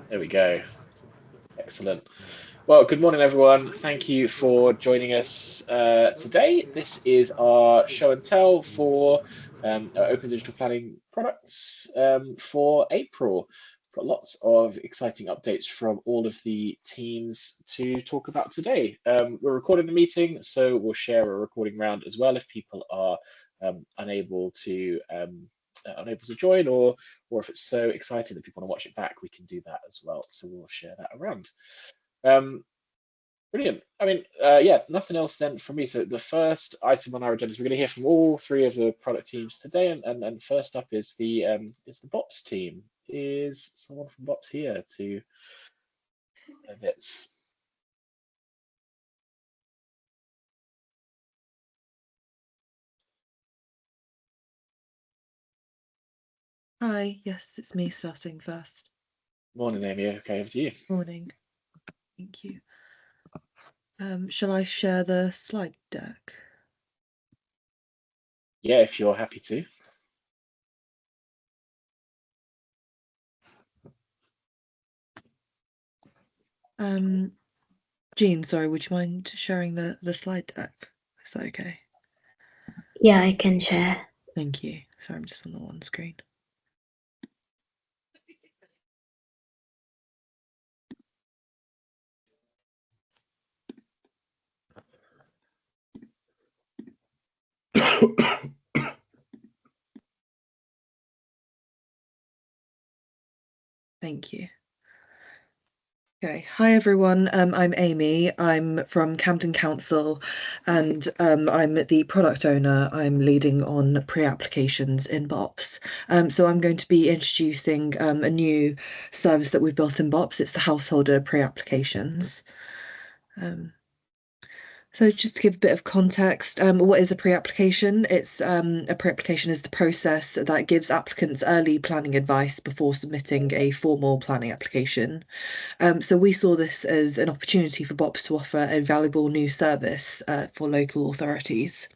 There we go. Excellent. Well, good morning, everyone. Thank you for joining us today. This is our show and tell for our Open Digital Planning products for April. Got lots of exciting updates from all of the teams to talk about today. We're recording the meeting, so we'll share a recording round as well if people are unable to join, or if it's so exciting that people want to watch it back, we can do that as well. So we'll share that around. Brilliant. I mean, yeah, nothing else then from me. So the first item on our agenda is we're going to hear from all three of the product teams today, and first up is the BOPS team. Is someone from BOPS here to their bits? Hi, yes, it's me starting first. Morning, Amy. Okay, over to you. Morning. Thank you. Shall I share the slide deck? Yeah, if you're happy to. Jean, sorry, would you mind sharing the slide deck? Is that okay? Yeah, I can share. Thank you. Sorry, I'm just on the one screen. Thank you. Okay, hi everyone. I'm Amy. I'm from Camden Council, and I'm the product owner. I'm leading on pre-applications in BOPS. So I'm going to be introducing a new service that we've built in BOPS. It's the householder pre-applications. So just to give a bit of context, what is a pre-application? It's a pre-application is the process that gives applicants early planning advice before submitting a formal planning application. So we saw this as an opportunity for BOPS to offer a valuable new service for local authorities.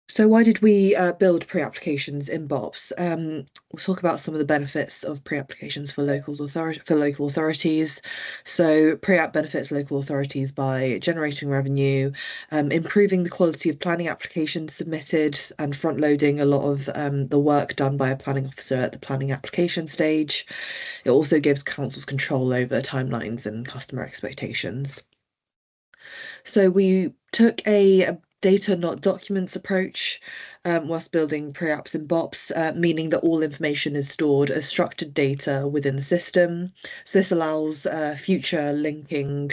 So why did we build pre-applications in BOPS? We'll talk about some of the benefits of pre-applications for local authorities. So pre-app benefits local authorities by generating revenue, improving the quality of planning applications submitted, and front-loading a lot of the work done by a planning officer at the planning application stage. It also gives councils control over timelines and customer expectations. So we took a data not documents approach whilst building pre-apps in BOPS, meaning that all information is stored as structured data within the system. So this allows future linking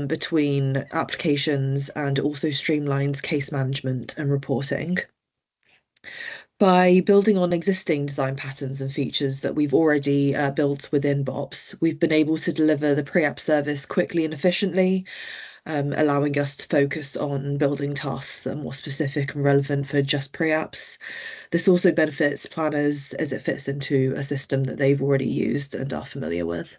between applications and also streamlines case management and reporting. By building on existing design patterns and features that we've already built within BOPS, we've been able to deliver the pre-app service quickly and efficiently, allowing us to focus on building tasks that are more specific and relevant for just pre-apps. This also benefits planners as it fits into a system that they've already used and are familiar with.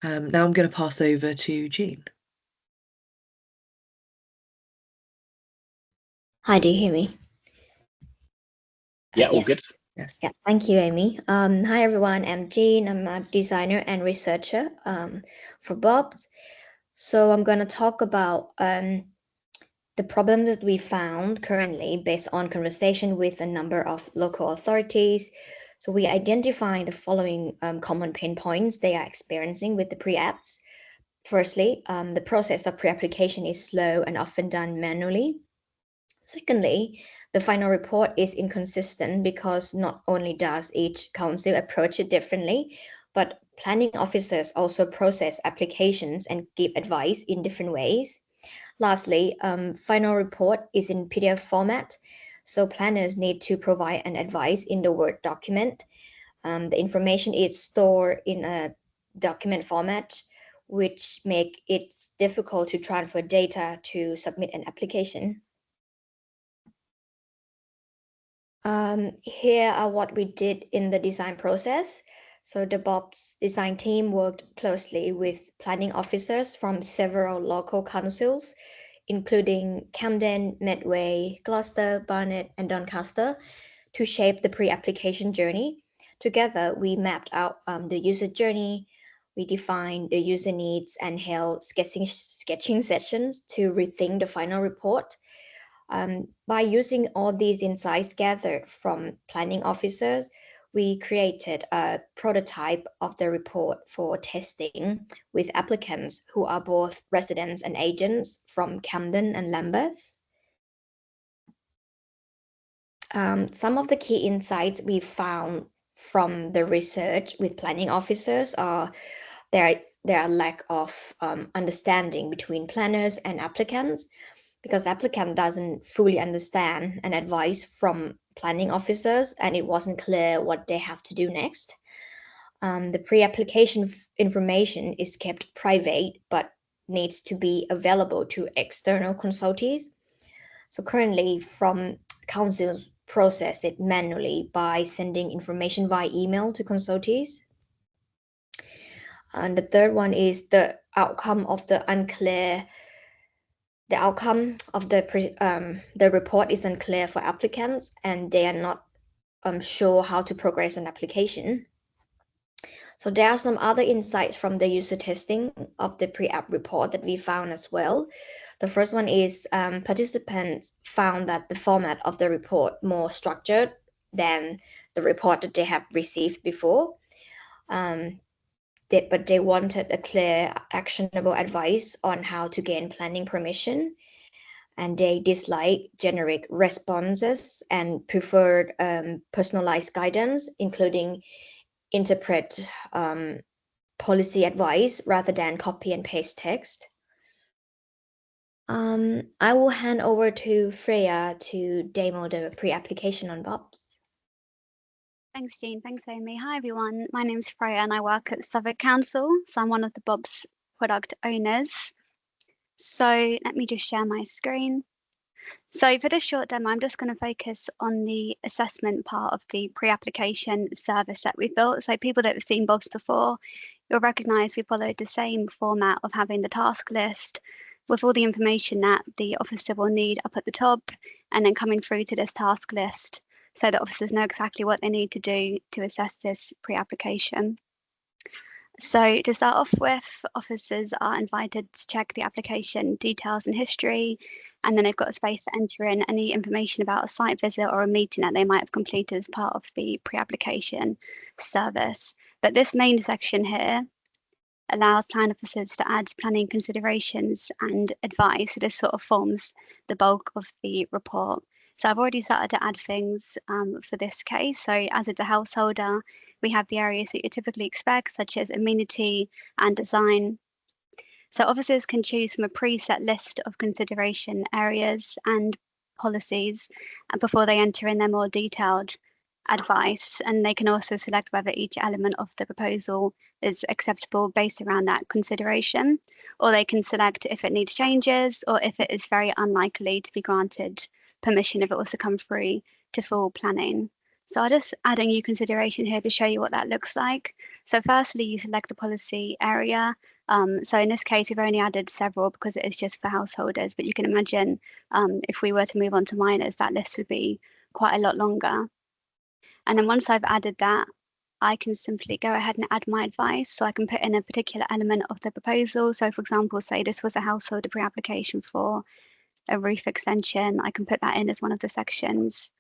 Now I'm going to pass over to Jean. Hi, do you hear me? Yeah, all yes. good. Yes. Yeah, thank you, Amy. Hi, everyone. I'm Jean. I'm a designer and researcher for BOPS. So I'm going to talk about the problem that we found currently based on conversation with a number of local authorities. So we identified the following common pain points they are experiencing with the pre-apps. Firstly, the process of pre-application is slow and often done manually. Secondly, the final report is inconsistent because not only does each council approach it differently, but planning officers also process applications and give advice in different ways. Lastly, final report is in PDF format, so planners need to provide an advice in the Word document. The information is stored in a document format, which make it difficult to transfer data to submit an application. Here are what we did in the design process. So the BOPS design team worked closely with planning officers from several local councils including Camden, Medway, Gloucester, Barnet, and Doncaster, to shape the pre-application journey. Together, we mapped out the user journey, we defined the user needs, and held sketching sessions to rethink the final report. By using all these insights gathered from planning officers, we created a prototype of the report for testing with applicants who are both residents and agents from Camden and Lambeth. Some of the key insights we found from the research with planning officers are there are lack of understanding between planners and applicants, because the applicant doesn't fully understand an advice from planning officers, and it wasn't clear what they have to do next. The pre-application information is kept private, but needs to be available to external consultees. So currently, from councils process it manually by sending information via email to consultees. And the third one is the outcome of the report is unclear for applicants, and they are not sure how to progress an application. So there are some other insights from the user testing of the pre-app report that we found as well. The first one is participants found that the format of the report more structured than the report that they have received before. But they wanted a clear, actionable advice on how to gain planning permission. And they dislike generic responses and preferred personalized guidance, including interpret policy advice rather than copy and paste text. I will hand over to Freya to demo the pre-application on BOPS. Thanks, Jean. Thanks, Amy. Hi, everyone. My name's Freya and I work at Southwark Council. So I'm one of the BOPS product owners. So let me just share my screen. So for this short demo, I'm just going to focus on the assessment part of the pre-application service that we've built. So people that have seen BOPS before, you'll recognise we followed the same format of having the task list with all the information that the officer will need up at the top, and then coming through to this task list so that officers know exactly what they need to do to assess this pre-application. So to start off with, officers are invited to check the application details and history, and then they've got a space to enter in any information about a site visit or a meeting that they might have completed as part of the pre-application service. But this main section here allows plan officers to add planning considerations and advice. So this sort of forms the bulk of the report. So I've already started to add things for this case. So as it's a householder, we have the areas that you typically expect, such as amenity and design. So officers can choose from a preset list of consideration areas and policies before they enter in their more detailed advice, and they can also select whether each element of the proposal is acceptable based around that consideration, or they can select if it needs changes or if it is very unlikely to be granted permission if it was to come through to full planning. So I'll just add a new consideration here to show you what that looks like. So firstly, you select the policy area. So in this case, we've only added several because it is just for householders, but you can imagine if we were to move on to minors, that list would be quite a lot longer. And then once I've added that, I can simply go ahead and add my advice. So I can put in a particular element of the proposal. So for example, say this was a householder pre-application for a roof extension. I can put that in as one of the sections.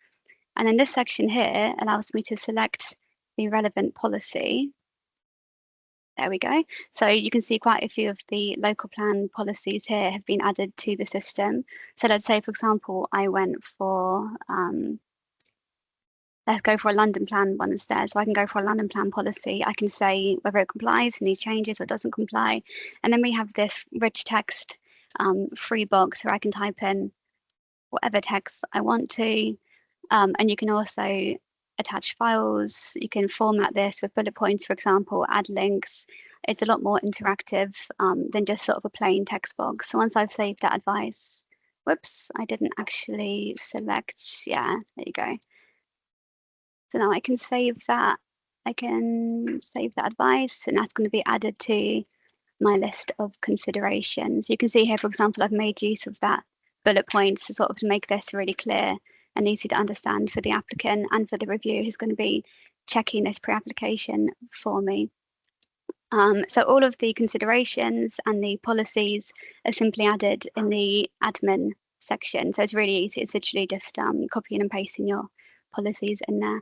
And then this section here allows me to select the relevant policy. There we go. So you can see quite a few of the local plan policies here have been added to the system. So let's say, for example, I went for, let's go for a London plan one instead. So I can go for a London plan policy. I can say whether it complies and these changes or doesn't comply. And then we have this rich text free box where I can type in whatever text I want to. And you can also attach files. You can format this with bullet points, for example, add links. It's a lot more interactive than just sort of a plain text box. So once I've saved that advice, whoops, I didn't actually select. Yeah, there you go. So now I can save that. I can save that advice, and that's going to be added to my list of considerations. You can see here, for example, I've made use of that bullet points to sort of make this really clear and easy to understand for the applicant and for the reviewer who's going to be checking this pre-application for me. So all of the considerations and the policies are simply added in the admin section. So it's really easy. It's literally just copying and pasting your policies in there.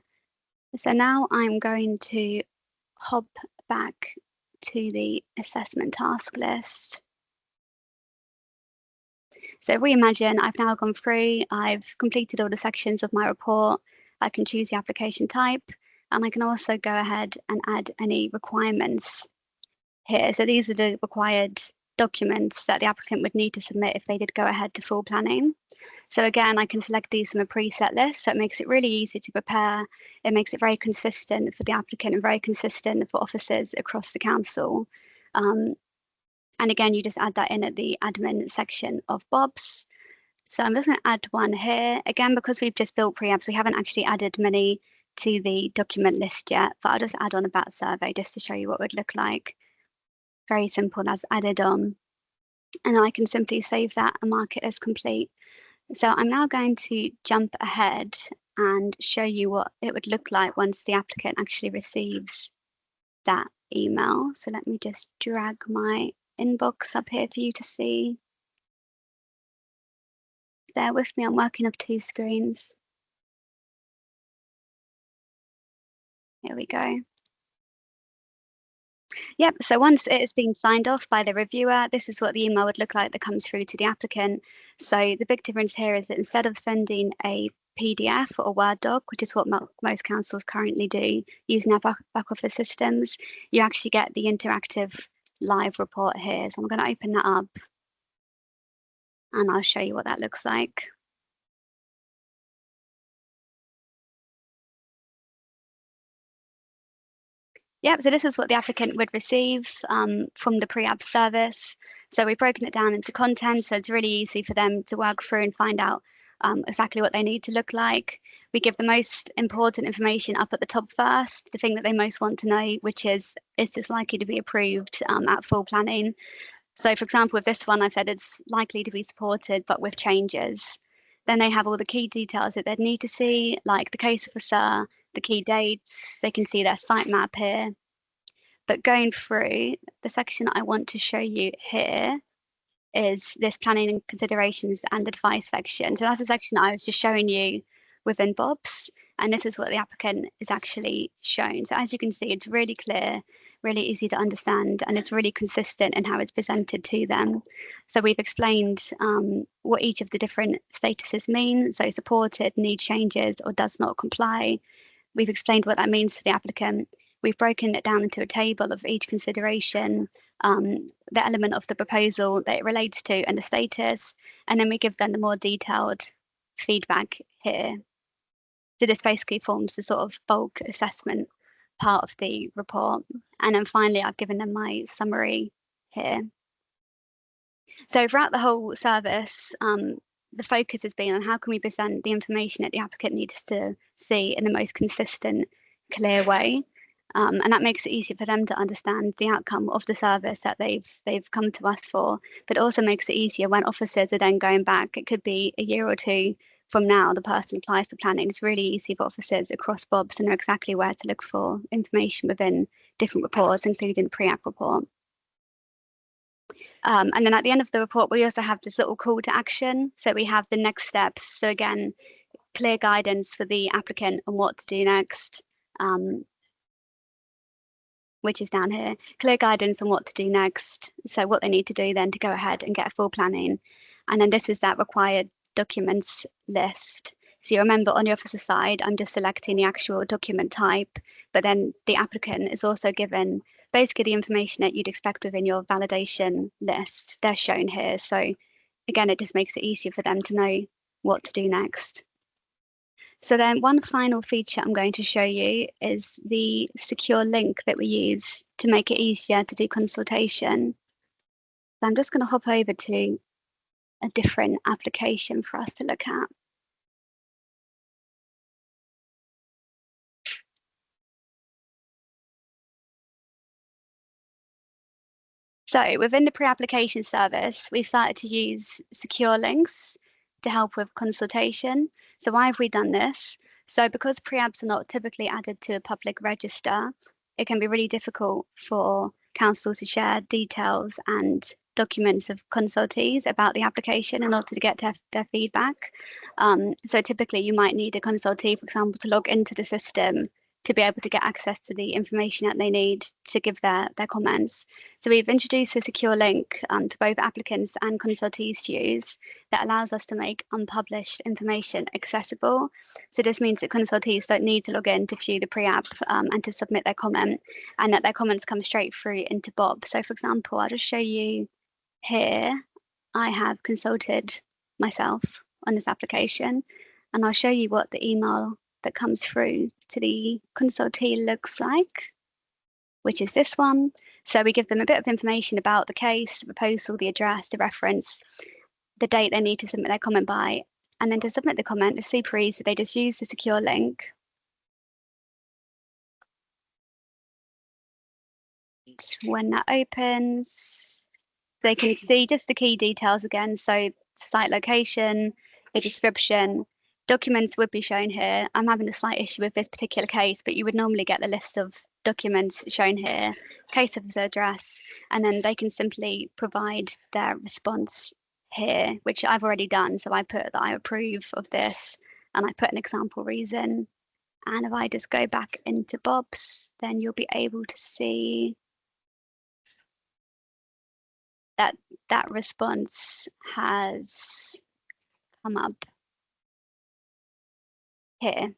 So now I'm going to hop back to the assessment task list. So if we imagine I've now gone through, I've completed all the sections of my report, I can choose the application type, and I can also go ahead and add any requirements here. So these are the required documents that the applicant would need to submit if they did go ahead to full planning. So again, I can select these from a preset list, so it makes it really easy to prepare. It makes it very consistent for the applicant and very consistent for officers across the council. And again, you just add that in at the admin section of BOPS. So I'm just going to add one here. Again, because we've just built pre-apps, we haven't actually added many to the document list yet, but I'll just add on a BAT survey just to show you what it would look like. Very simple, that's added on. And then I can simply save that and mark it as complete. So I'm now going to jump ahead and show you what it would look like once the applicant actually receives that email. So let me just drag my inbox up here for you to see. Bear with me, I'm working off 2 screens. Here we go. Yep, so once it has been signed off by the reviewer, this is what the email would look like that comes through to the applicant. So the big difference here is that instead of sending a PDF or a Word doc, which is what most councils currently do using our back office systems, you actually get the interactive live report here. So I'm going to open that up and I'll show you what that looks like. Yep, so this is what the applicant would receive from the pre-app service. So we've broken it down into content, so it's really easy for them to work through and find out exactly what they need to look like. We give the most important information up at the top first, the thing that they most want to know, which is this likely to be approved at full planning? So for example, with this one, I've said it's likely to be supported, but with changes. Then they have all the key details that they'd need to see, like the case officer, the key dates, they can see their site map here. But going through, the section that I want to show you here is this planning and considerations and advice section. So that's the section that I was just showing you within BOPS, and this is what the applicant is actually shown. So as you can see, it's really clear, really easy to understand, and it's really consistent in how it's presented to them. So we've explained what each of the different statuses mean, so supported, need changes, or does not comply. We've explained what that means to the applicant. We've broken it down into a table of each consideration, the element of the proposal that it relates to and the status, and then we give them the more detailed feedback here. So this basically forms the sort of bulk assessment part of the report. And then finally, I've given them my summary here. So throughout the whole service, the focus has been on how can we present the information that the applicant needs to see in the most consistent, clear way. And that makes it easier for them to understand the outcome of the service that they've come to us for, but also makes it easier when officers are then going back. It could be a year or two from now, the person applies for planning. It's really easy for officers across BOPS to know exactly where to look for information within different reports, including the pre-app report. And then at the end of the report, we also have this little call to action. So we have the next steps. So again, clear guidance for the applicant on what to do next, which is down here. Clear guidance on what to do next. So what they need to do then to go ahead and get a full planning. And then this is that required documents list. So you remember on the officer side, I'm just selecting the actual document type, but then the applicant is also given basically the information that you'd expect within your validation list. They're shown here. So again, it just makes it easier for them to know what to do next. So then one final feature I'm going to show you is the secure link that we use to make it easier to do consultation. So I'm just going to hop over to a different application for us to look at. So within the pre-application service, we've started to use secure links to help with consultation. So why have we done this? So because pre-apps are not typically added to a public register, it can be really difficult for councils to share details and documents of consultees about the application in order to get their feedback. So typically you might need a consultee, for example, to log into the system to be able to get access to the information that they need to give their comments. So we've introduced a secure link to both applicants and consultees to use that allows us to make unpublished information accessible. So this means that consultees don't need to log in to view the pre-app and to submit their comment, and that their comments come straight through into BOPS. So for example, I'll just show you here, I have consulted myself on this application, and I'll show you what the email that comes through to the consultee looks like, which is this one. So we give them a bit of information about the case, the proposal, the address, the reference, the date they need to submit their comment by, and then to submit the comment, it's super easy. They just use the secure link. When that opens, they can see just the key details again. So site location, a description, documents would be shown here. I'm having a slight issue with this particular case, but you would normally get the list of documents shown here, case officer address, and then they can simply provide their response here, which I've already done. So I put that I approve of this, and I put an example reason. And if I just go back into BOPS, then you'll be able to see that that response has come up here.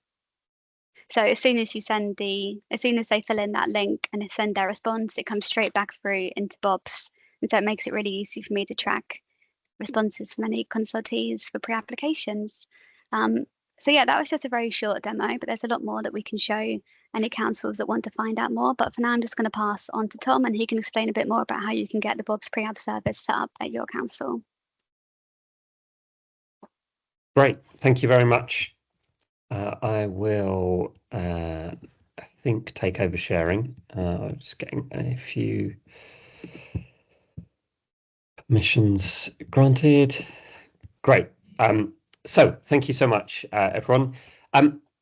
So as soon as they fill in that link and send their response, it comes straight back through into BOPS. And so it makes it really easy for me to track responses from any consultees for pre-applications. So yeah, that was just a very short demo, but there's a lot more that we can show any councils that want to find out more. But for now, I'm just going to pass on to Tom, and he can explain a bit more about how you can get the BOPS pre-app service set up at your council. Great, thank you very much. I will, I think, take over sharing. I'm just getting a few permissions granted. Great. So thank you so much, everyone.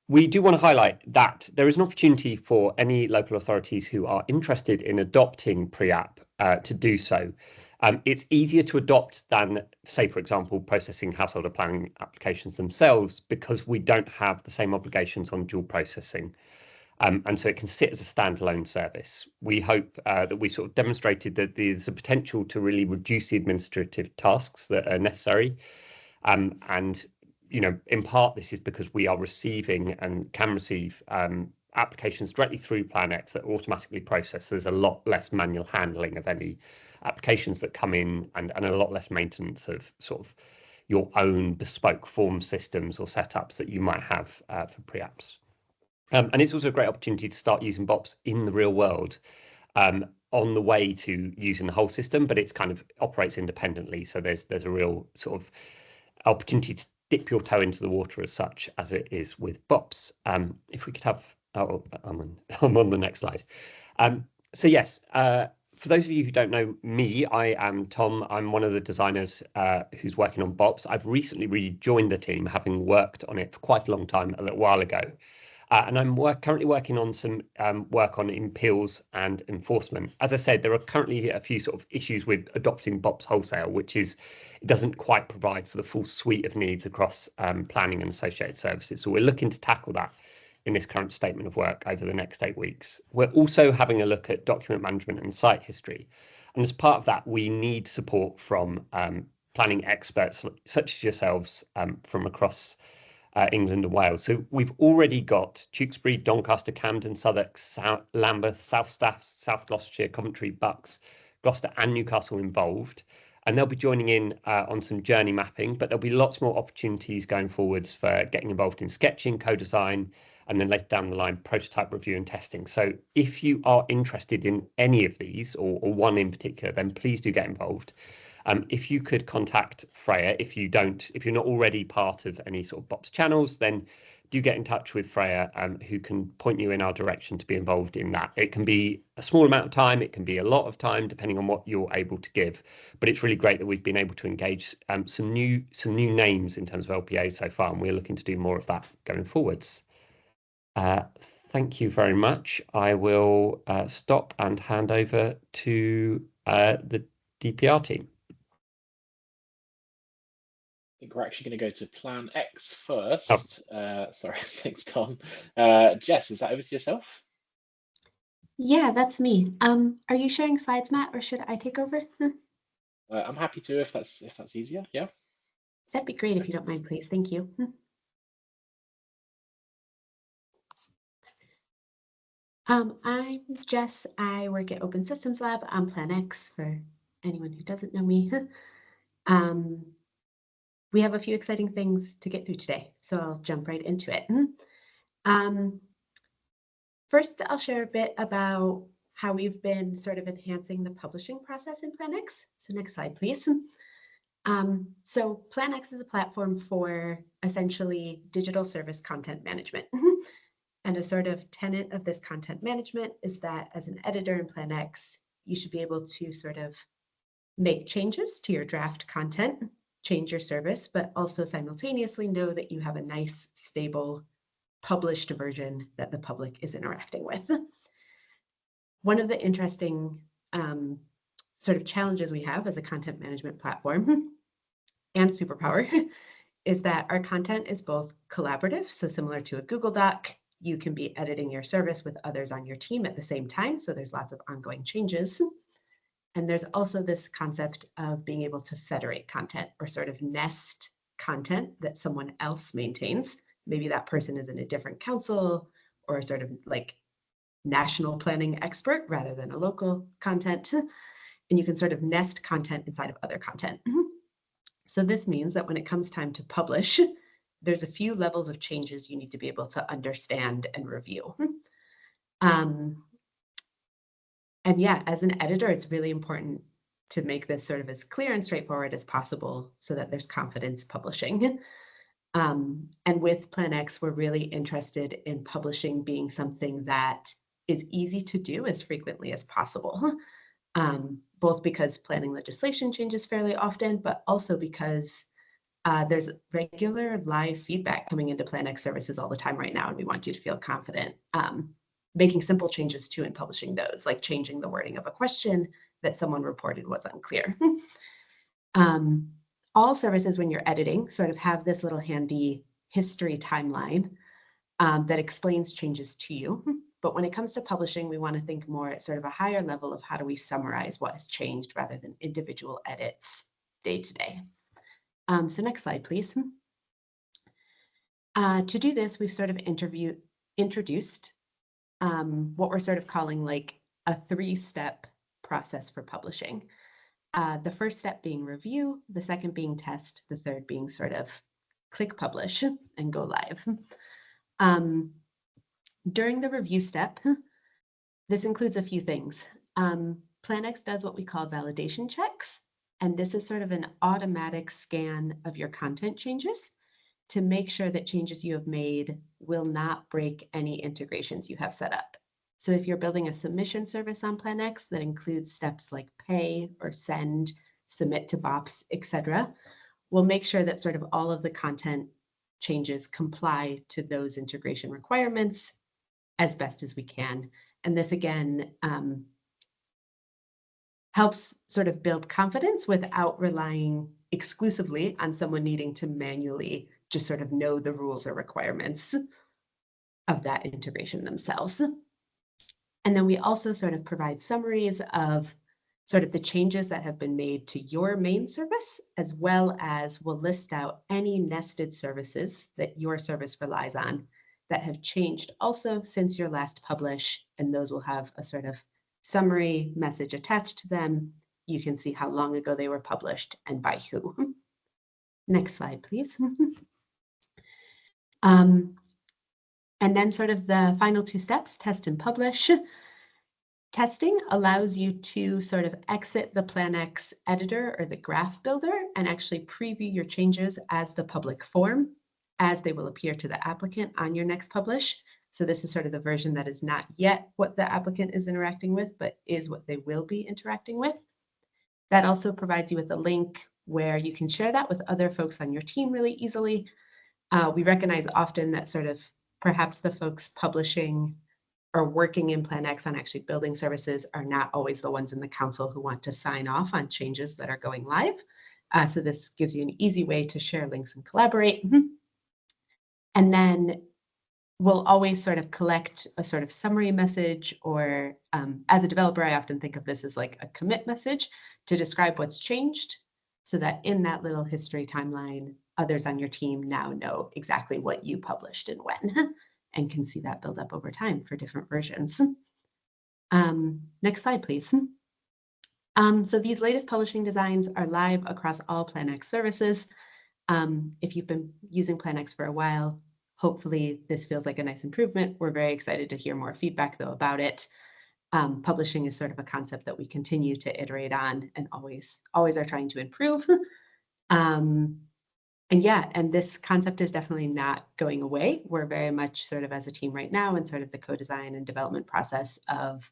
We do want to highlight that there is an opportunity for any local authorities who are interested in adopting pre-app to do so. It's easier to adopt than, say, for example, processing household planning applications themselves, because we don't have the same obligations on dual processing. And so it can sit as a standalone service. We hope that we sort of demonstrated that there's a potential to really reduce the administrative tasks that are necessary. And, you know, in part, this is because we are receiving and can receive applications directly through Planet that automatically process. There's a lot less manual handling of any applications that come in, and a lot less maintenance of sort of your own bespoke form systems or setups that you might have for pre-apps. And it's also a great opportunity to start using BOPS in the real world on the way to using the whole system, but it's kind of operates independently. So there's a real sort of opportunity to dip your toe into the water as such as it is with BOPS. If we could have, oh, I'm on the next slide. So yes, for those of you who don't know me, I am Tom. I'm one of the designers who's working on BOPS. I've recently rejoined the team, having worked on it for quite a long time, a little while ago. And I'm currently working on some work on appeals and enforcement. As I said, there are currently a few sort of issues with adopting BOPS wholesale, which is it doesn't quite provide for the full suite of needs across planning and associated services. So we're looking to tackle that in this current statement of work over the next 8 weeks. We're also having a look at document management and site history. And as part of that, we need support from planning experts such as yourselves from across England and Wales. So we've already got Tewkesbury, Doncaster, Camden, Southwark, Lambeth, South Staff, South Gloucestershire, Coventry, Bucks, Gloucester and Newcastle involved. And they'll be joining in on some journey mapping, but there'll be lots more opportunities going forwards for getting involved in sketching, co-design, and then later down the line, prototype review and testing. So if you are interested in any of these or one in particular, then please do get involved. If you could contact Freya, if you're not already part of any sort of BOPS channels, then do get in touch with Freya, who can point you in our direction to be involved in that. It can be a small amount of time, it can be a lot of time, depending on what you're able to give. But it's really great that we've been able to engage some new names in terms of LPAs so far, and we're looking to do more of that going forwards. Thank you very much. I will stop and hand over to the DPR team. I think we're actually going to go to Plan X first. Sorry, thanks, Tom. Jess, is that over to yourself? Yeah, that's me. Are you sharing slides, Matt, or should I take over? I'm happy to if that's easier. Yeah. That'd be great if you don't mind, please. Thank you. I'm Jess. I work at Open Systems Lab on Plan X for anyone who doesn't know me. We have a few exciting things to get through today, so I'll jump right into it. First, I'll share a bit about how we've been sort of enhancing the publishing process in Plan X. So next slide, please. So Plan X is a platform for essentially digital service content management. And a sort of tenet of this content management is that as an editor in Plan X, you should be able to sort of make changes to your draft content, change your service, but also simultaneously know that you have a nice, stable, published version that the public is interacting with. One of the interesting sort of challenges we have as a content management platform and superpower is that our content is both collaborative, so similar to a Google Doc, you can be editing your service with others on your team at the same time, so there's lots of ongoing changes. And there's also this concept of being able to federate content or sort of nest content that someone else maintains. Maybe that person is in a different council or sort of like national planning expert rather than a local content. And you can sort of nest content inside of other content. So this means that when it comes time to publish, there's a few levels of changes you need to be able to understand and review. And yeah, as an editor, it's really important to make this sort of as clear and straightforward as possible so that there's confidence publishing. And with Plan X, we're really interested in publishing being something that is easy to do as frequently as possible, both because planning legislation changes fairly often, but also because there's regular live feedback coming into Plan X services all the time right now, and we want you to feel confident making simple changes too and publishing those, like changing the wording of a question that someone reported was unclear. All services, when you're editing, sort of have this little handy history timeline that explains changes to you. But when it comes to publishing, we want to think more at sort of a higher level of how do we summarize what has changed rather than individual edits day to day. So next slide, please. To do this, we've sort of introduced what we're sort of calling like a 3-step process for publishing. The first step being review, the second being test, the third being sort of click publish and go live. During the review step, this includes a few things. Plan X does what we call validation checks, and this is sort of an automatic scan of your content changes to make sure that changes you have made will not break any integrations you have set up. So if you're building a submission service on Plan X that includes steps like pay or send, submit to BOPS, etc., we'll make sure that sort of all of the content changes comply to those integration requirements as best as we can. And this again helps sort of build confidence without relying exclusively on someone needing to manually just sort of know the rules or requirements of that integration themselves. And then we also sort of provide summaries of sort of the changes that have been made to your main service, as well as we'll list out any nested services that your service relies on that have changed also since your last publish, and those will have a sort of summary message attached to them. You can see how long ago they were published and by who. Next slide, please. And then sort of the final 2 steps, test and publish. Testing allows you to sort of exit the PlanX editor or the graph builder and actually preview your changes as the public form, as they will appear to the applicant on your next publish. So this is sort of the version that is not yet what the applicant is interacting with, but is what they will be interacting with. That also provides you with a link where you can share that with other folks on your team really easily. We recognize often that sort of perhaps the folks publishing or working in PlanX on actually building services are not always the ones in the council who want to sign off on changes that are going live. So this gives you an easy way to share links and collaborate. And then we'll always sort of collect a sort of summary message, or as a developer, I often think of this as like a commit message to describe what's changed, so that in that little history timeline, others on your team now know exactly what you published and when, and can see that build up over time for different versions. Next slide, please. So these latest publishing designs are live across all PlanX services. If you've been using PlanX for a while, hopefully this feels like a nice improvement. We're very excited to hear more feedback though about it. Publishing is sort of a concept that we continue to iterate on and always are trying to improve. And yeah, and this concept is definitely not going away. We're very much sort of as a team right now in sort of the co-design and development process of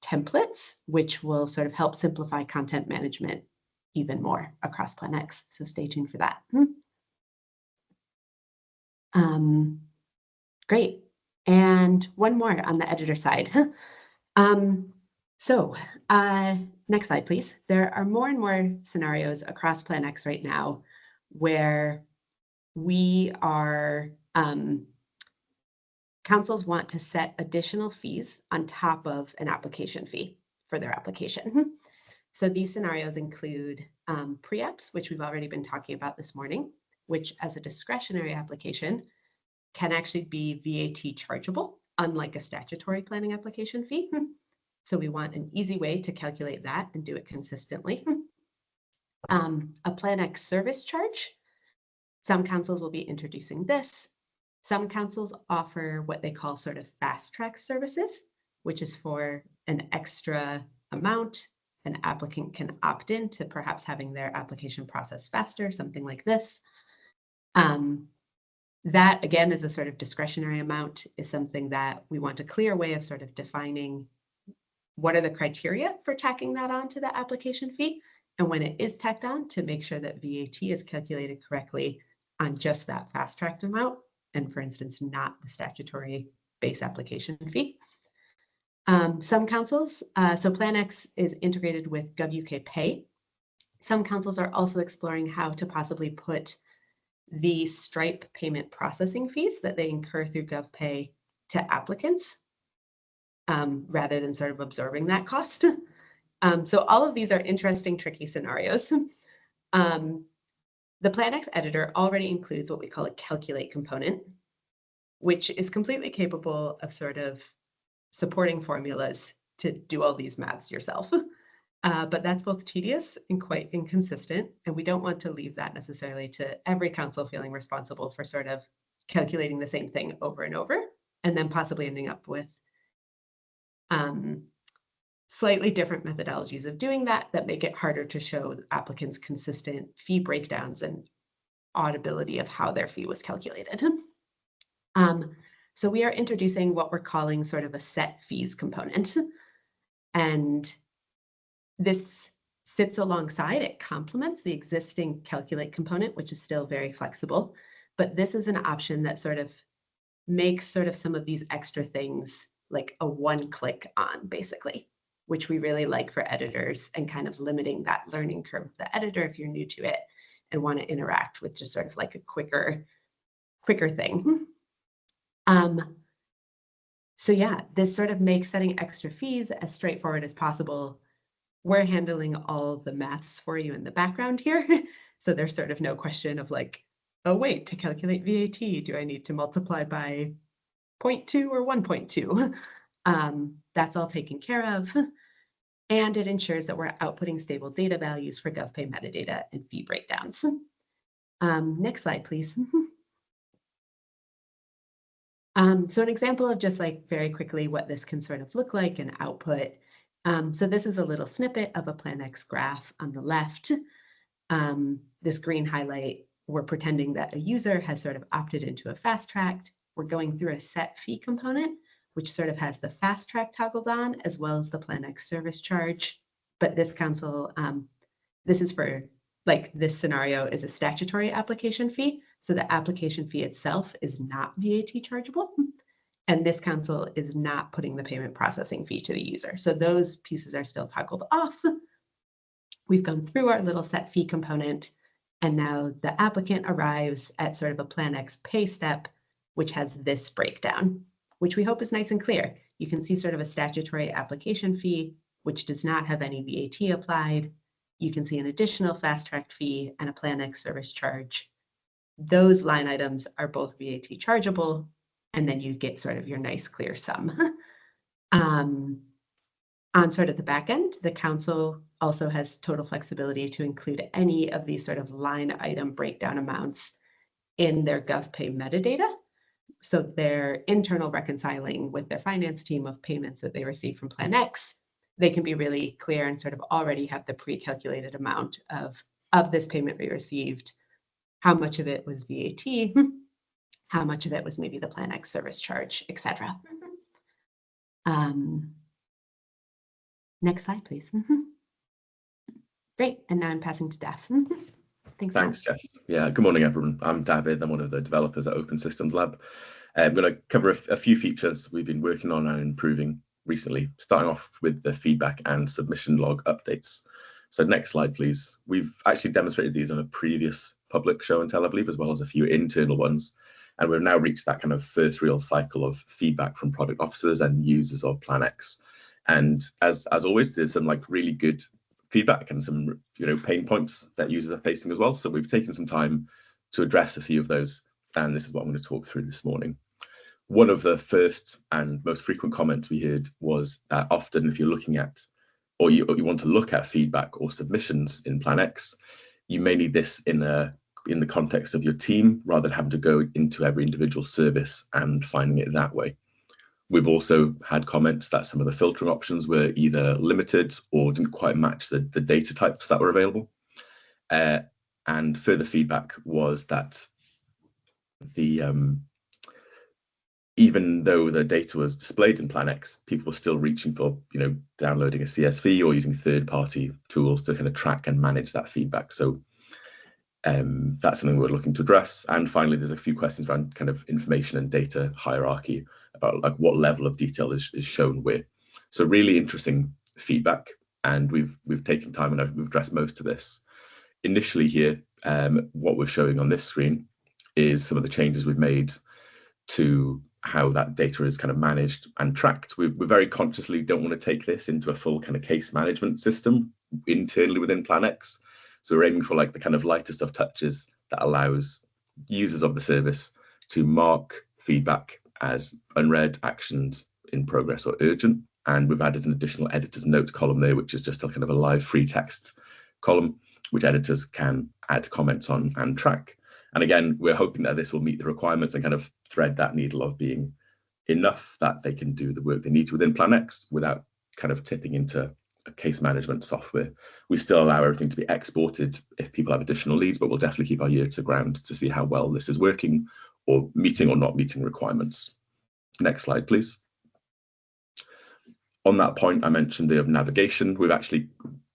templates, which will sort of help simplify content management even more across PlanX. So stay tuned for that. Great. And one more on the editor side. Next slide, please. There are more and more scenarios across PlanX right now where we are, councils want to set additional fees on top of an application fee for their application. So these scenarios include pre-apps, which we've already been talking about this morning, which as a discretionary application can actually be VAT chargeable, unlike a statutory planning application fee. So we want an easy way to calculate that and do it consistently. A PlanX service charge. Some councils will be introducing this. Some councils offer what they call sort of fast track services, which is for an extra amount. An applicant can opt in to perhaps having their application process faster, something like this. That again is a sort of discretionary amount, is something that we want a clear way of sort of defining what are the criteria for tacking that on to the application fee, and when it is tacked on, to make sure that VAT is calculated correctly on just that fast-tracked amount, and for instance, not the statutory base application fee. Some councils, so PlanX is integrated with GovUK Pay. Some councils are also exploring how to possibly put the Stripe payment processing fees that they incur through GovPay to applicants, rather than sort of absorbing that cost. So all of these are interesting, tricky scenarios. The PlanX editor already includes what we call a calculate component, which is completely capable of sort of supporting formulas to do all these maths yourself. But that's both tedious and quite inconsistent, and we don't want to leave that necessarily to every council feeling responsible for sort of calculating the same thing over and over, and then possibly ending up with slightly different methodologies of doing that make it harder to show applicants consistent fee breakdowns and audibility of how their fee was calculated. So we are introducing what we're calling sort of a set fees component. And this sits alongside, it complements the existing calculate component, which is still very flexible. But this is an option that sort of makes sort of some of these extra things like a one-click on, basically, which we really like for editors, and kind of limiting that learning curve of the editor if you're new to it and want to interact with just sort of like a quicker thing. So yeah, this sort of makes setting extra fees as straightforward as possible. We're handling all the maths for you in the background here. So there's sort of no question of like, oh wait, to calculate VAT, do I need to multiply by 0.2 or 1.2? That's all taken care of. And it ensures that we're outputting stable data values for GovPay metadata and fee breakdowns. Next slide, please. So an example of just like very quickly what this can sort of look like and output. So this is a little snippet of a PlanX graph on the left. This green highlight, we're pretending that a user has sort of opted into a fast track. We're going through a set fee component, which sort of has the fast track toggled on, as well as the PlanX service charge. But this council, this is for, like, this scenario is a statutory application fee. So the application fee itself is not VAT chargeable. And this council is not putting the payment processing fee to the user. So those pieces are still toggled off. We've gone through our little set fee component, and now the applicant arrives at sort of a PlanX pay step, which has this breakdown, which we hope is nice and clear. You can see sort of a statutory application fee, which does not have any VAT applied. You can see an additional fast track fee and a PlanX service charge. Those line items are both VAT chargeable, and then you get sort of your nice clear sum. On sort of the back end, the council also has total flexibility to include any of these sort of line item breakdown amounts in their GovPay metadata. So their internal reconciling with their finance team of payments that they receive from PlanX, they can be really clear and sort of already have the pre-calculated amount of this payment we received, how much of it was VAT, how much of it was maybe the PlanX service charge, etc. Next slide, please. Great, and now I'm passing to Daph. Thanks, Jess. Yeah, good morning, everyone. I'm David. I'm one of the developers at Open Systems Lab. I'm going to cover a few features we've been working on and improving recently, starting off with the feedback and submission log updates. So next slide, please. We've actually demonstrated these on a previous public show and tell, I believe, as well as a few internal ones. And we've now reached that kind of first real cycle of feedback from product officers and users of PlanX. And as always, there's some like really good feedback and some pain points that users are facing as well. So we've taken some time to address a few of those, and this is what I'm going to talk through this morning. One of the first and most frequent comments we heard was that often if you're looking at, or you want to look at feedback or submissions in PlanX, you may need this in the context of your team rather than having to go into every individual service and finding it that way. We've also had comments that some of the filtering options were either limited or didn't quite match the data types that were available. And further feedback was that even though the data was displayed in PlanX, people were still reaching for downloading a CSV or using third-party tools to kind of track and manage that feedback. So that's something we're looking to address. And finally, there's a few questions around kind of information and data hierarchy about like what level of detail is shown where. So really interesting feedback, and we've taken time and we've addressed most of this. Initially here, what we're showing on this screen is some of the changes we've made to how that data is kind of managed and tracked. We very consciously don't want to take this into a full kind of case management system internally within PlanX. So we're aiming for like the kind of lightest of touches that allows users of the service to mark feedback as unread, actioned, in progress, or urgent. And we've added an additional editor's note column there, which is just a kind of a live free text column, which editors can add comments on and track. And again, we're hoping that this will meet the requirements and kind of thread that needle of being enough that they can do the work they need to within PlanX without kind of tipping into a case management software. We still allow everything to be exported if people have additional needs, but we'll definitely keep our ear to the ground to see how well this is working or meeting or not meeting requirements. Next slide, please. On that point, I mentioned the navigation. We've actually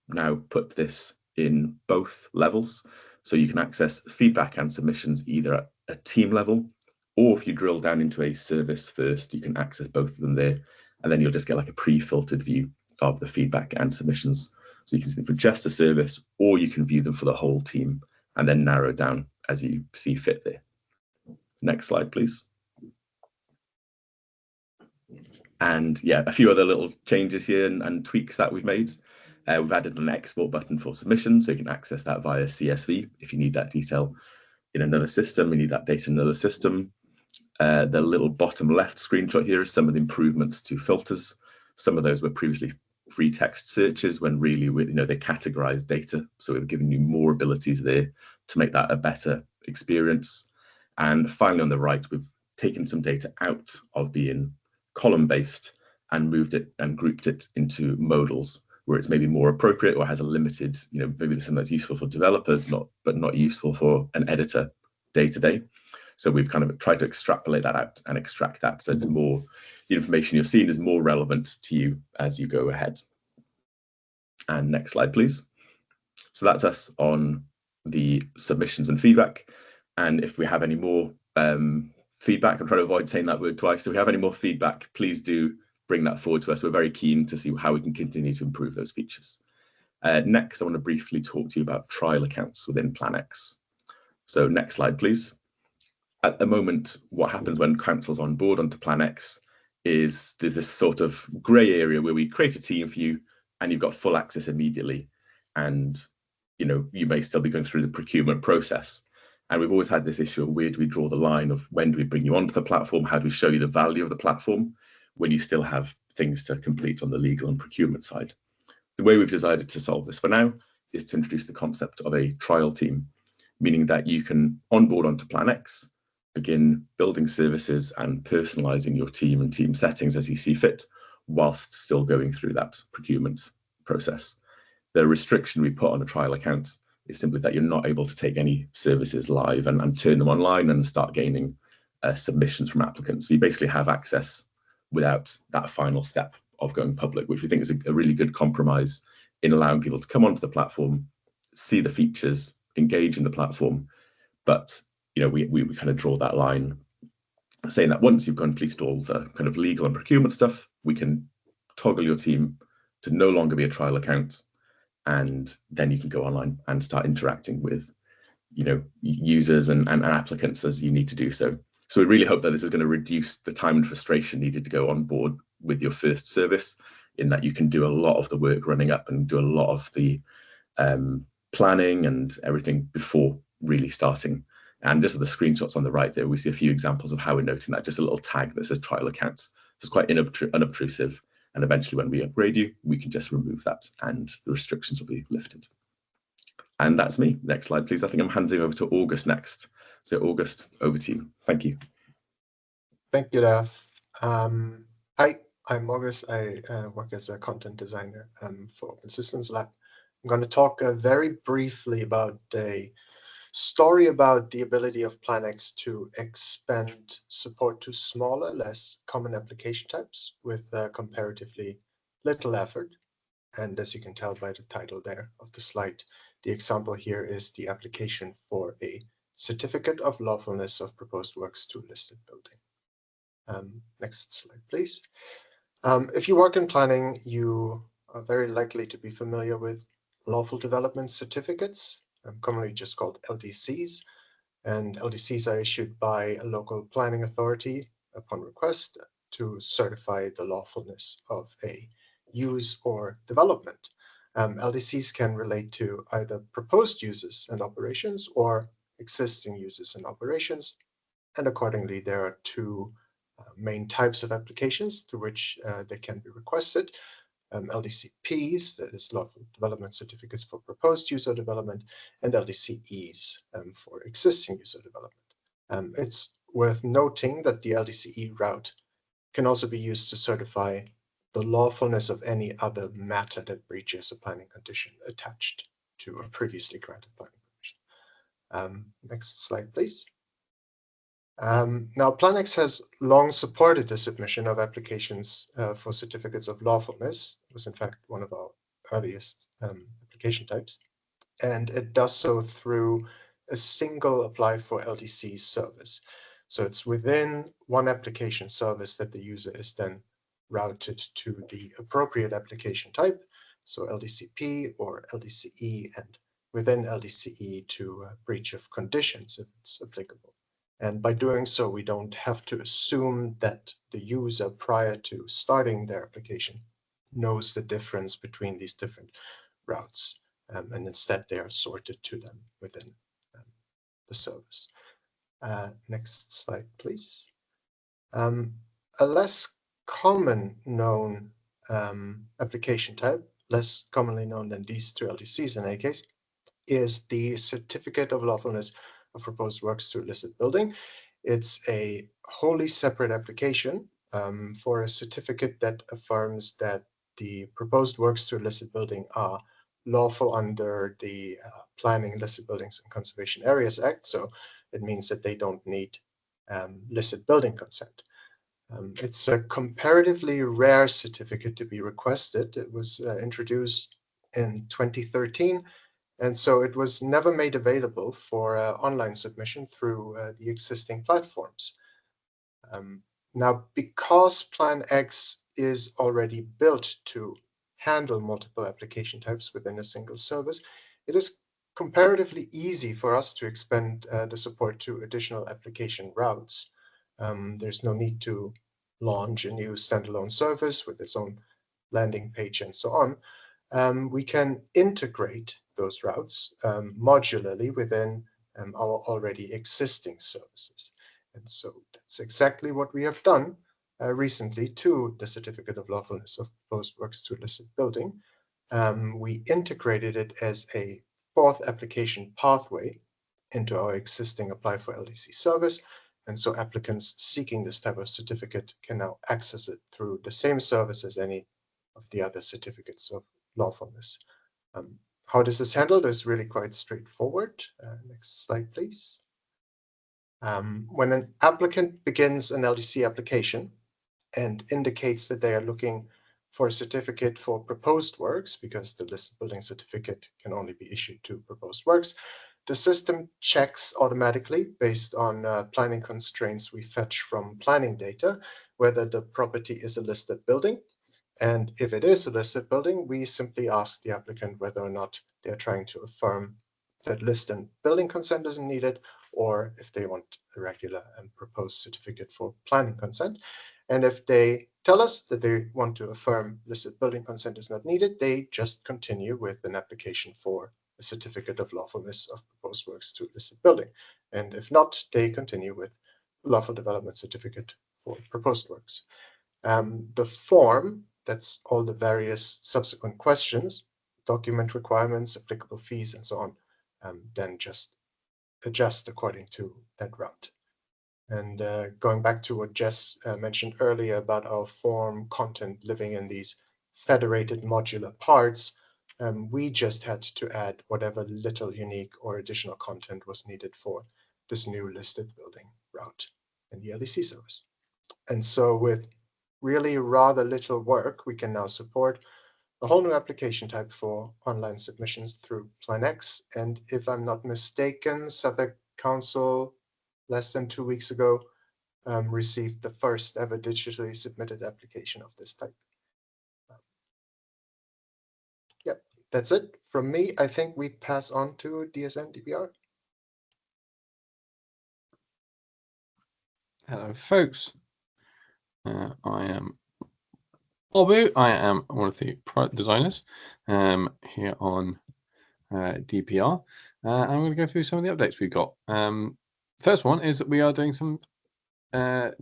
now put this in both levels. So you can access feedback and submissions either at a team level, or if you drill down into a service first, you can access both of them there, and then you'll just get like a pre-filtered view of the feedback and submissions. So you can see them for just a service, or you can view them for the whole team and then narrow down as you see fit there. Next slide, please. And yeah, a few other little changes here and tweaks that we've made. We've added an export button for submission, so you can access that via CSV if you need that detail in another system, you need that data in another system. The little bottom left screenshot here is some of the improvements to filters. Some of those were previously free text searches when really they categorize data. So we've given you more abilities there to make that a better experience. And finally, on the right, we've taken some data out of being column-based and moved it and grouped it into modals, where it's maybe more appropriate or has a limited, maybe there's something that's useful for developers, but not useful for an editor day to day. So we've kind of tried to extrapolate that out and extract that, so it's more, the information you're seeing is more relevant to you as you go ahead. And next slide, please. So that's us on the submissions and feedback. And if we have any more feedback, I'm trying to avoid saying that word twice. So if we have any more feedback, please do bring that forward to us. We're very keen to see how we can continue to improve those features. Next, I want to briefly talk to you about trial accounts within PlanX. So next slide, please. At the moment, what happens when councils on board onto PlanX is there's this sort of grey area where we create a team for you and you've got full access immediately. And you may still be going through the procurement process. And we've always had this issue of where do we draw the line of when do we bring you onto the platform? How do we show you the value of the platform when you still have things to complete on the legal and procurement side? The way we've decided to solve this for now is to introduce the concept of a trial team, meaning that you can onboard onto PlanX, begin building services and personalizing your team and team settings as you see fit, whilst still going through that procurement process. The restriction we put on a trial account is simply that you're not able to take any services live and turn them online and start gaining submissions from applicants. So you basically have access without that final step of going public, which we think is a really good compromise in allowing people to come onto the platform, see the features, engage in the platform. But we kind of draw that line, saying that once you've completed all the kind of legal and procurement stuff, we can toggle your team to no longer be a trial account, and then you can go online and start interacting with users and applicants as you need to do so. So we really hope that this is going to reduce the time and frustration needed to go on board with your first service, in that you can do a lot of the work running up and do a lot of the planning and everything before really starting. And just the screenshots on the right there, we see a few examples of how we're noting that, just a little tag that says trial accounts. So it's quite unobtrusive. And eventually when we upgrade you, we can just remove that and the restrictions will be lifted. And that's me. Next slide, please. I think I'm handing over to August next. So August, over to you. Thank you. Thank you, Daph. Hi, I'm August. I work as a content designer for Open Systems Lab. I'm going to talk very briefly about a story about the ability of PlanX to expand support to smaller, less common application types with comparatively little effort. And as you can tell by the title there of the slide, the example here is the application for a certificate of lawfulness of proposed works to listed building. Next slide, please. If you work in planning, you are very likely to be familiar with lawful development certificates, commonly just called LDCs. And LDCs are issued by a local planning authority upon request to certify the lawfulness of a use or development. LDCs can relate to either proposed uses and operations or existing uses and operations. And accordingly, there are two main types of applications to which they can be requested. LDCPs, that is lawful development certificates for proposed use or development, and LDCEs for existing use or development. It's worth noting that the LDCE route can also be used to certify the lawfulness of any other matter that breaches a planning condition attached to a previously granted planning permission. Next slide, please. Now, PlanX has long supported the submission of applications for certificates of lawfulness. It was, in fact, one of our earliest application types. And it does so through a single apply for LDC service. So it's within one application service that the user is then routed to the appropriate application type, so LDCP or LDCE, and within LDCE to breach of conditions if it's applicable. And by doing so, we don't have to assume that the user prior to starting their application knows the difference between these different routes. And instead, they are sorted to them within the service. Next slide, please. A less common known application type, less commonly known than these two LDCs in any case, is the certificate of lawfulness of proposed works to a listed building. It's a wholly separate application for a certificate that affirms that the proposed works to a listed building are lawful under the Planning, Listed Buildings and Conservation Areas Act. So it means that they don't need listed building consent. It's a comparatively rare certificate to be requested. It was introduced in 2013, and so it was never made available for online submission through the existing platforms. Now, because Plan X is already built to handle multiple application types within a single service, it is comparatively easy for us to expand the support to additional application routes. There's no need to launch a new standalone service with its own landing page and so on. We can integrate those routes modularly within our already existing services. And so that's exactly what we have done recently to the Certificate of Lawfulness of Proposed Works to a Listed Building. We integrated it as a fourth application pathway into our existing Apply for LDC service. And so applicants seeking this type of certificate can now access it through the same service as any of the other certificates of lawfulness. How this is handled is really quite straightforward. Next slide, please. When an applicant begins an LDC application and indicates that they are looking for a certificate for proposed works, because the listed building certificate can only be issued to proposed works, the system checks automatically based on planning constraints we fetch from planning data, whether the property is a listed building. And if it is a listed building, we simply ask the applicant whether or not they're trying to affirm that listed building consent isn't needed, or if they want a regular and proposed certificate for planning consent. And if they tell us that they want to affirm listed building consent is not needed, they just continue with an application for a certificate of lawfulness of proposed works to a listed building. And if not, they continue with lawful development certificate for proposed works. The form, that's all the various subsequent questions, document requirements, applicable fees, and so on, then just adjust according to that route. And going back to what Jess mentioned earlier about our form content living in these federated modular parts, we just had to add whatever little unique or additional content was needed for this new listed building route in the LDC service. And so with really rather little work, we can now support a whole new application type for online submissions through Plan X. And if I'm not mistaken, Suffolk Council less than 2 weeks ago received the first ever digitally submitted application of this type. Yep, that's it from me. I think we pass on to DSN DBR. Hello, folks. I am Bobu. I am one of the product designers here on DPR. I'm going to go through some of the updates we've got. First one is that we are doing some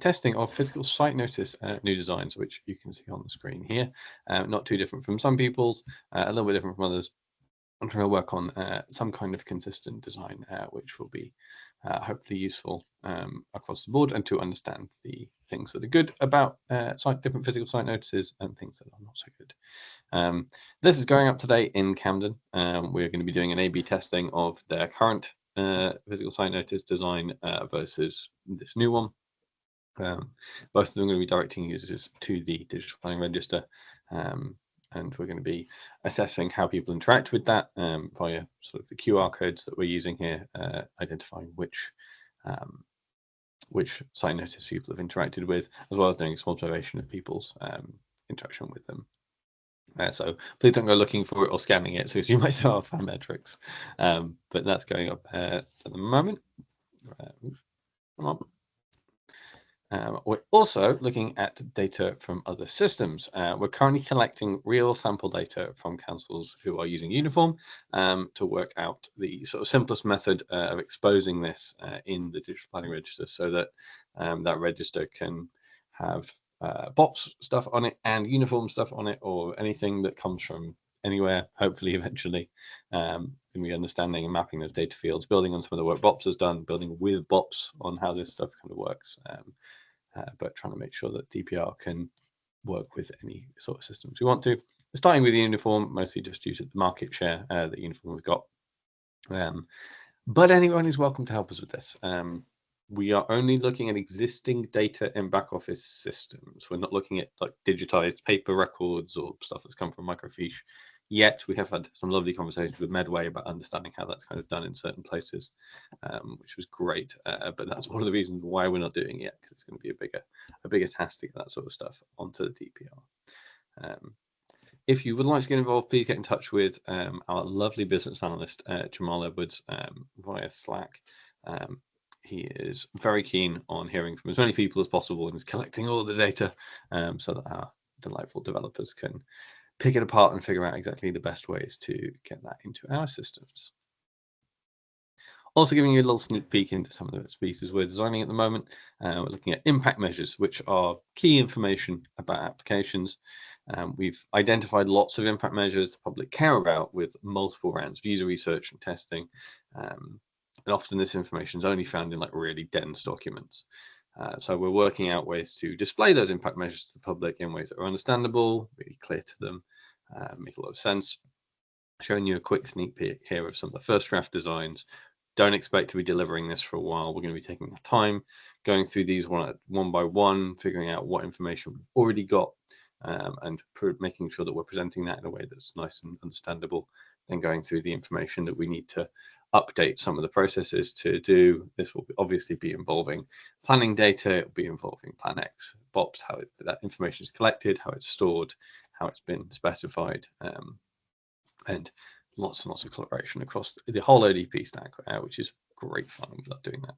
testing of physical site notice new designs, which you can see on the screen here. Not too different from some people's, a little bit different from others. I'm trying to work on some kind of consistent design, which will be hopefully useful across the board, and to understand the things that are good about different physical site notices and things that are not so good. This is going up today in Camden. We're going to be doing an A/B testing of their current physical site notice design versus this new one. Both of them are going to be directing users to the digital planning register, and we're going to be assessing how people interact with that via sort of the QR codes that we're using here, identifying which site notice people have interacted with, as well as doing some observation of people's interaction with them. So please don't go looking for it or scanning it, so you might throw off our metrics. But that's going up at the moment. Come on. We're also looking at data from other systems. We're currently collecting real sample data from councils who are using Uniform to work out the sort of simplest method of exposing this in the digital planning register, so that that register can have BOPS stuff on it and Uniform stuff on it, or anything that comes from anywhere, hopefully eventually, going to be understanding and mapping those data fields, building on some of the work BOPS has done, building with BOPS on how this stuff kind of works, but trying to make sure that DPR can work with any sort of systems we want to. We're starting with Uniform, mostly just due to the market share that Uniform has got. But anyone is welcome to help us with this. We are only looking at existing data in back office systems. We're not looking at like digitized paper records or stuff that's come from microfiche yet. We have had some lovely conversations with Medway about understanding how that's kind of done in certain places, which was great. But that's one of the reasons why we're not doing it yet, because it's going to be a bigger task to get that sort of stuff onto the DPR. If you would like to get involved, please get in touch with our lovely business analyst, Jamal Edwards, via Slack. He is very keen on hearing from as many people as possible and is collecting all the data so that our delightful developers can pick it apart and figure out exactly the best ways to get that into our systems. Also giving you a little sneak peek into some of the pieces we're designing at the moment. We're looking at impact measures, which are key information about applications. We've identified lots of impact measures the public care about with multiple rounds of user research and testing. And often this information is only found in like really dense documents. So we're working out ways to display those impact measures to the public in ways that are understandable, really clear to them, make a lot of sense. Showing you a quick sneak peek here of some of the first draft designs. Don't expect to be delivering this for a while. We're going to be taking our time, going through these one by one, figuring out what information we've already got, and making sure that we're presenting that in a way that's nice and understandable, then going through the information that we need to update some of the processes to do. This will obviously be involving planning data, it will be involving PlanX, BOPS, how that information is collected, how it's stored, how it's been specified, and lots and lots of collaboration across the whole ODP stack, which is great fun. We love doing that.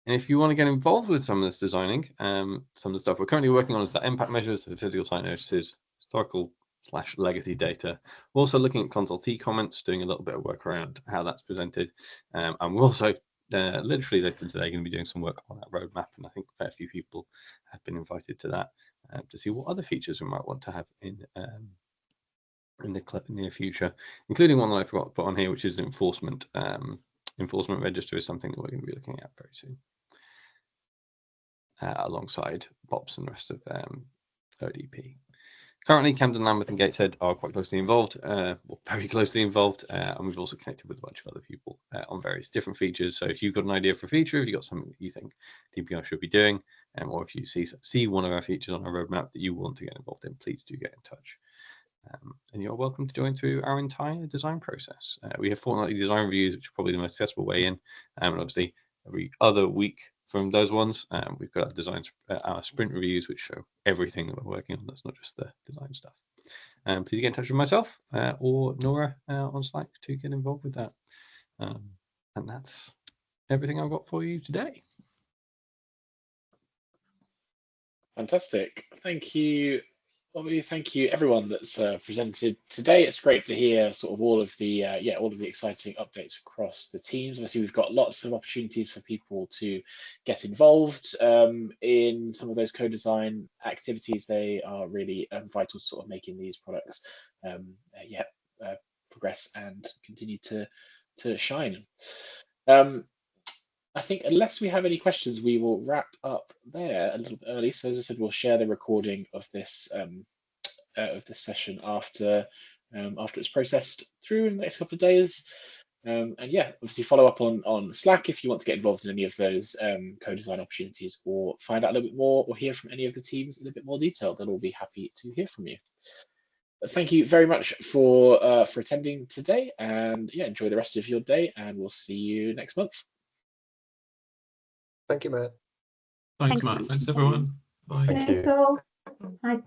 And if you want to get involved with some of this designing, some of the stuff we're currently working on is that impact measures, the physical site notices, historical/legacy data. We're also looking at consultee comments, doing a little bit of work around how that's presented. And we're also literally later today going to be doing some work on that roadmap. And I think a fair few people have been invited to that to see what other features we might want to have in the near future, including one that I forgot to put on here, which is enforcement. Enforcement register is something that we're going to be looking at very soon, alongside BOPS and the rest of ODP. Currently, Camden, Lambeth and Gateshead are quite closely involved, or very closely involved, and we've also connected with a bunch of other people on various different features. So if you've got an idea for a feature, if you've got something that you think DPR should be doing, or if you see one of our features on our roadmap that you want to get involved in, please do get in touch. And you're welcome to join through our entire design process. We have fortnightly design reviews, which are probably the most accessible way in. And obviously, every other week from those ones, we've got our designs, our sprint reviews, which show everything that we're working on. That's not just the design stuff. Please get in touch with myself or Nora on Slack to get involved with that. And that's everything I've got for you today. Fantastic. Thank you. Bobby, thank you everyone that's presented today. It's great to hear sort of all of the exciting updates across the teams. Obviously, we've got lots of opportunities for people to get involved in some of those co-design activities. They are really vital to sort of making these products progress and continue to shine. I think unless we have any questions, we will wrap up there a little bit early. So as I said, we'll share the recording of this session after it's processed through in the next couple of days. And yeah, obviously follow up on Slack if you want to get involved in any of those co-design opportunities, or find out a little bit more, or hear from any of the teams in a bit more detail. They'll all be happy to hear from you. But thank you very much for attending today, and yeah, enjoy the rest of your day, and we'll see you next month. Thank you, Matt. Thanks, Matt. Thanks, everyone. Bye. Thank you. Thanks all. Bye.